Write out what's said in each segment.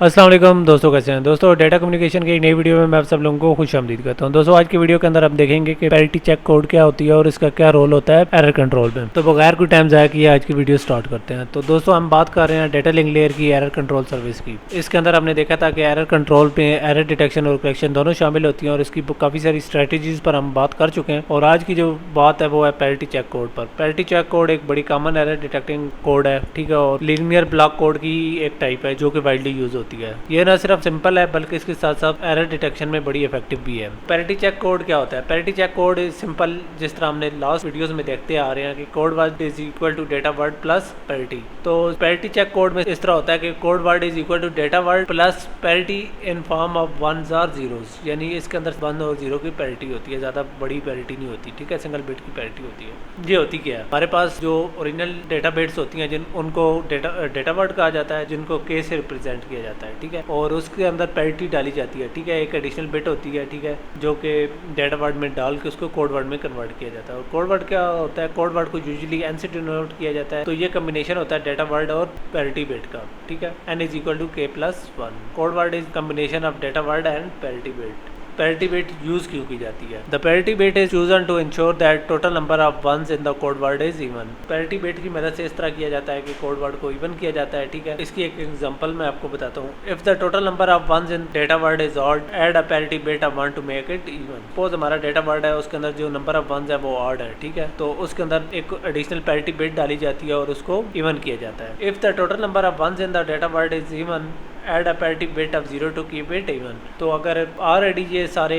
अस्सलाम वालेकुम दोस्तों, कैसे हैं दोस्तों। डेटा कम्युनिकेशन की एक नई वीडियो में मैं आप सब लोगों को खुशामदीद करता हूं। दोस्तों आज की वीडियो के अंदर आप देखेंगे कि पैरिटी चेक कोड क्या होती है और इसका क्या रोल होता है एरर कंट्रोल में। तो बगैर कोई टाइम ज़ाया किए आज की वीडियो स्टार्ट करते हैं। तो दोस्तों हम बात कर रहे हैं डेटा लिंक लेयर की एरर कंट्रोल सर्विस की। इसके अंदर हमने देखा था कि एरर कंट्रोल में एरर डिटेक्शन और करेक्शन दोनों शामिल होती हैं और इसकी काफ़ी सारी स्ट्रेटेजीज पर हम बात कर चुके हैं। और आज की जो बात है वो है पैरिटी चेक कोड पर। पैरिटी चेक कोड एक बड़ी कॉमन एरर डिटेक्टिंग कोड है, ठीक है, और लीनियर ब्लॉक कोड की एक टाइप है जो कि वाइडली यूज होती है। ये ना सिर्फ सिंपल है बल्कि इसके साथ साथ एरर डिटेक्शन में बड़ी इफेक्टिव भी है। पैरिटी चेक कोड क्या होता है? पैरिटी चेक कोड सिंपल, जिस तरह हमने लास्ट वीडियोस में देखते आ रहे हैं कि code word is equal to data word plus parity. तो पैरिटी चेक कोड में इस तरह होता है कि code word is equal to data word plus parity in form of ones और जीरोस, यानी इसके अंदर 1 और 0 की पैरिटी होती है, ज़्यादा बड़ी पैरिटी नहीं होती, ठीक है, सिंगल बिट की पैरिटी होती है। ये होती क्या है? हमारे पास जो ओरिजिनल डेटा बिट्स होती हैं उनको डेटा वर्ड कहा जाता है, जिनको के से रिप्रेजेंट किया जाता है, ठीक है, और उसके अंदर पैरिटी डाली जाती है, ठीक है, एक एडिशनल बिट होती है, ठीक है, जो कि डेटा वर्ड में डाल के उसको कोड वर्ड में कन्वर्ट किया जाता है। और कोड वर्ड क्या होता है? कोड वर्ड को यूजुअली एन से डिनोट किया जाता है। तो ये कम्बिनेशन होता है डेटा वर्ड और पैरिटी बिट का, ठीक है, N is equal to K plus 1। Code word is combination of data word and parity bit. Parity bit use क्यों की जाती है? The parity bit is chosen to ensure that total number of ones in the code word is even. Parity bit की मदद से इस तरह किया जाता है कि कोड वर्ड को इवन किया जाता है, ठीक है। इसकी एक एग्जांपल मैं आपको बताता हूँ। If the total number of ones in data word is odd, add a parity bit of 1 to make it even. Suppose हमारा डेटा वर्ड है, उसके अंदर जो नंबर ऑफ वंस है वो ऑड है, ठीक है, तो उसके अंदर एक एडिशनल पैरिटी बिट डाली जाती है और उसको इवन किया जाता है। If the total number of ones in the data word is even, add a parity bit of 0 to keep it even. तो अगर ऑलरेडी ये सारे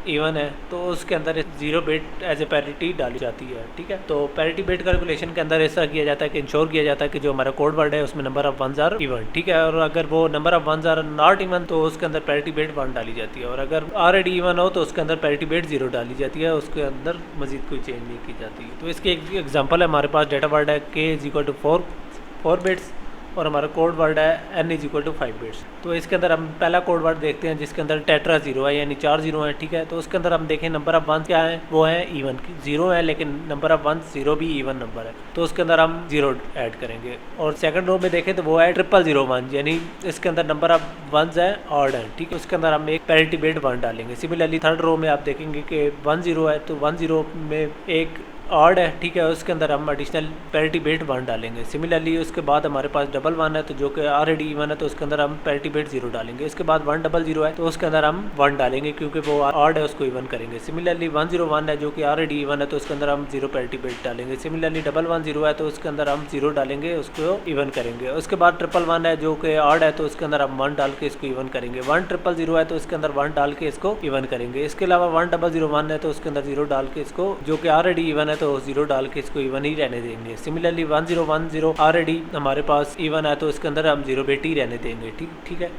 इवन है तो उसके अंदर 0 बिट एज ए पैरिटी डाली जाती है, ठीक है। तो पैरिटी बिट कैलकुलेशन के अंदर ऐसा किया जाता है कि इंश्योर किया जाता है कि जो हमारा कोड वर्ड है उसमें number of ones are even, ठीक है, और अगर वो number of ones are not even तो उसके अंदर पैरिटी बिट 1 डाली जाती है, और अगर ऑलरेडी इवन हो तो उसके अंदर पैरिटी बिट 0 डाली जाती है, उसके अंदर मजीद कोई चेंज नहीं की जाती। तो इसकी एक एग्जाम्पल है, हमारे पास डेटा वर्ड है के इज इक्वल टू 4 बिट्स और हमारा कोड वर्ड है N is equal to 5 bits. तो इसके अंदर हम पहला कोड वर्ड देखते हैं जिसके अंदर टेट्रा 0 है, यानी 4 0 है, ठीक है। तो उसके अंदर हम देखें नंबर ऑफ वंस क्या है, वो है इवन, 0 है लेकिन नंबर ऑफ वंस 0 भी इवन नंबर है, तो उसके अंदर हम 0 ऐड करेंगे। और सेकंड रो में देखें तो वो है 00001, यानी इसके अंदर नंबर ऑफ वंस है ऑड है, ठीक है, उसके अंदर हम एक पैरिटी बिट 1 डालेंगे। सिमिलरली थर्ड रो में आप देखेंगे कि 1 0 है तो 1 0 में एक ऑड है, ठीक है, उसके अंदर हम एडिशनल पैरिटी बिट 1 डालेंगे। सिमिलरली उसके बाद हमारे पास 1 है तो जो कि ऑलरेडी इवन है तो उसके अंदर हम पैरिटी बिट 0 डालेंगे। इसके बाद 1 0 है तो उसके अंदर हम 1 डालेंगे क्योंकि वो ऑड है, उसको इवन करेंगे। सिमिलरली 1 0 1 है जो कि ऑलरेडी इवन है तो उसके अंदर हम 0 पैरिटी बिट डालेंगे। सिमिलरली 1 1 0 है तो उसके अंदर हम 0 डालेंगे, उसको इवन करेंगे। उसके बाद 1 1 है जो कि ऑड है तो उसके अंदर हम 1 डाल के इसको इवन करेंगे। 1 0 0 है तो उसके अंदर 1 डाल के इसको इवन करेंगे। इसके अलावा 1 0 0 1 है तो उसके अंदर 0 डाल के इसको, जो कि ऑलरेडी इवन है तो 0 डाल के इसको इवन ही रहने देंगे। सिमिलरली 1 0 1 0 ऑलरेडी हमारे पास इवन है तो इसके अंदर हम 0 बिट ही रहने देंगे, ठीक है।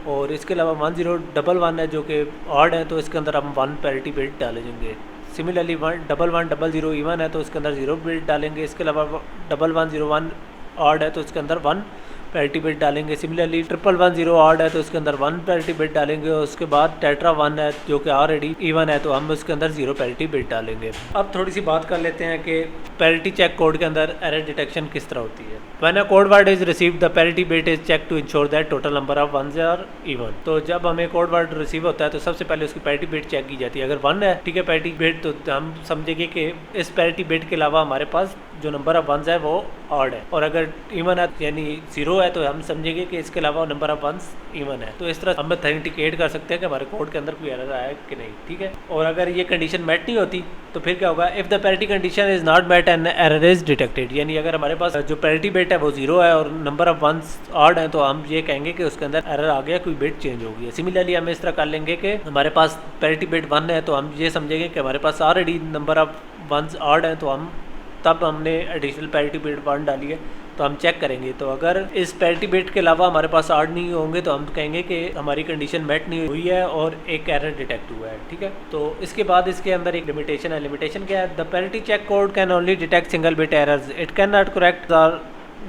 और इसके अलावा 1 0 1 1 है जो कि ऑड है तो इसके अंदर हम 1 पैरिटी बिट डालेंगे। सिमिलरली 1 1 1 0 0 इवन है तो इसके अंदर 0 बिट डालेंगे। इसके अलावा 1 1 0 1 ऑड है तो इसके अंदर 1 पैरिटी बिट डालेंगे। सिमिलरली 1 1 0 ऑड है तो इसके अंदर 1 पैरिटी बिट डालेंगे। और उसके बाद टेट्रा 1 है जो कि ऑलरेडी इवन है तो हम उसके अंदर 0 पैरिटी बिट डालेंगे। अब थोड़ी सी बात कर लेते हैं कि पैरिटी चेक कोड के अंदर एरर डिटेक्शन किस तरह होती है। When a code word is received, the parity bit is checked to ensure that total number of ones are even। तो जब हमें कोड वर्ड रिसीव होता है तो सबसे पहले उसकी पैरिटी बिट चेक की जाती है। अगर 1 है, ठीक है, पैरिटी बिट, तो हम समझेंगे कि इस पैरिटी बिट के अलावा हमारे पास जो नंबर ऑफ वंस है वो ऑड है। और अगर इवन है यानी 0 है तो हम समझेंगे कि इसके अलावा नंबर ऑफ वंस इवन है। तो इस तरह हम ऑथेंटिकेट कर सकते हैं कि हमारे कोड के अंदर कोई एरर आया है कि नहीं, ठीक है। और अगर ये कंडीशन मेट नहीं होती तो फिर क्या होगा? If the parity condition is not met and error is detected, यानी अगर हमारे पास जो पैरिटी बिट है वो 0 है और नंबर ऑफ वंस ऑड है तो हम ये कहेंगे कि उसके अंदर एरर आ गया, कोई बिट चेंज हो गई है। सिमिलरली हम इस तरह कर लेंगे कि हमारे पास पैरिटी बिट 1 है तो हम ये समझेंगे कि हमारे पास already number of ones odd है, तो हम तब हमने एडिशनल पैरिटी बिट 1 डाली है तो हम चेक करेंगे। तो अगर इस पैरिटी बिट के अलावा हमारे पास ऑड नहीं होंगे तो हम कहेंगे कि हमारी कंडीशन मेट नहीं हुई है और एक एरर डिटेक्ट हुआ है, ठीक है। तो इसके बाद इसके अंदर एक लिमिटेशन है। लिमिटेशन क्या है? The parity check code can only detect single bit errors, it can not correct और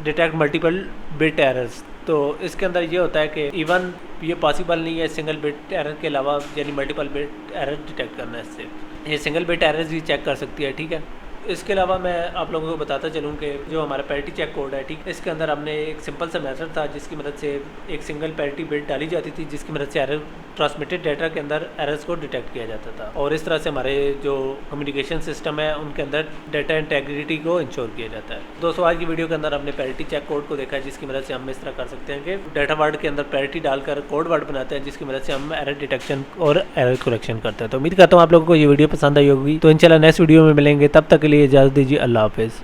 डिटेक्ट मल्टीपल बिट एरर्स। तो इसके अंदर ये होता है कि इवन ये पॉसिबल नहीं है सिंगल बिट एरर के अलावा, यानी मल्टीपल बिट एरर डिटेक्ट करना। इससे ये सिंगल बिट एरर्स भी चेक कर सकती है, ठीक है। इसके अलावा मैं आप लोगों को बताता चलूँ कि जो हमारा पैरिटी चेक कोड है, ठीक, इसके अंदर हमने एक सिंपल सा मेथड था जिसकी मदद से एक सिंगल पैरिटी बिट डाली जाती थी, जिसकी मदद से एरर ट्रांसमिटेड डाटा के अंदर एरर्स को डिटेक्ट किया जाता था, और इस तरह से हमारे जो कम्युनिकेशन सिस्टम है उनके अंदर डाटा इंटेग्रिटी को इंश्योर किया जाता है। दोस्तों आज की वीडियो के अंदर हमने पैरिटी चेक कोड को देखा है, जिसकी मदद से हम इस तरह कर सकते हैं कि डाटा वर्ड के अंदर पैरिटी डालकर कोड वर्ड बनाते हैं, जिसकी मदद से हम एरर डिटेक्शन और एरर करेक्शन करते हैं। तो उम्मीद करता हूँ आप लोगों को ये वीडियो पसंद आई होगी। तो इंशाल्लाह नेक्स्ट वीडियो में मिलेंगे, तब तक के लिए इजाज़त दीजिए। अल्लाह हाफिज़।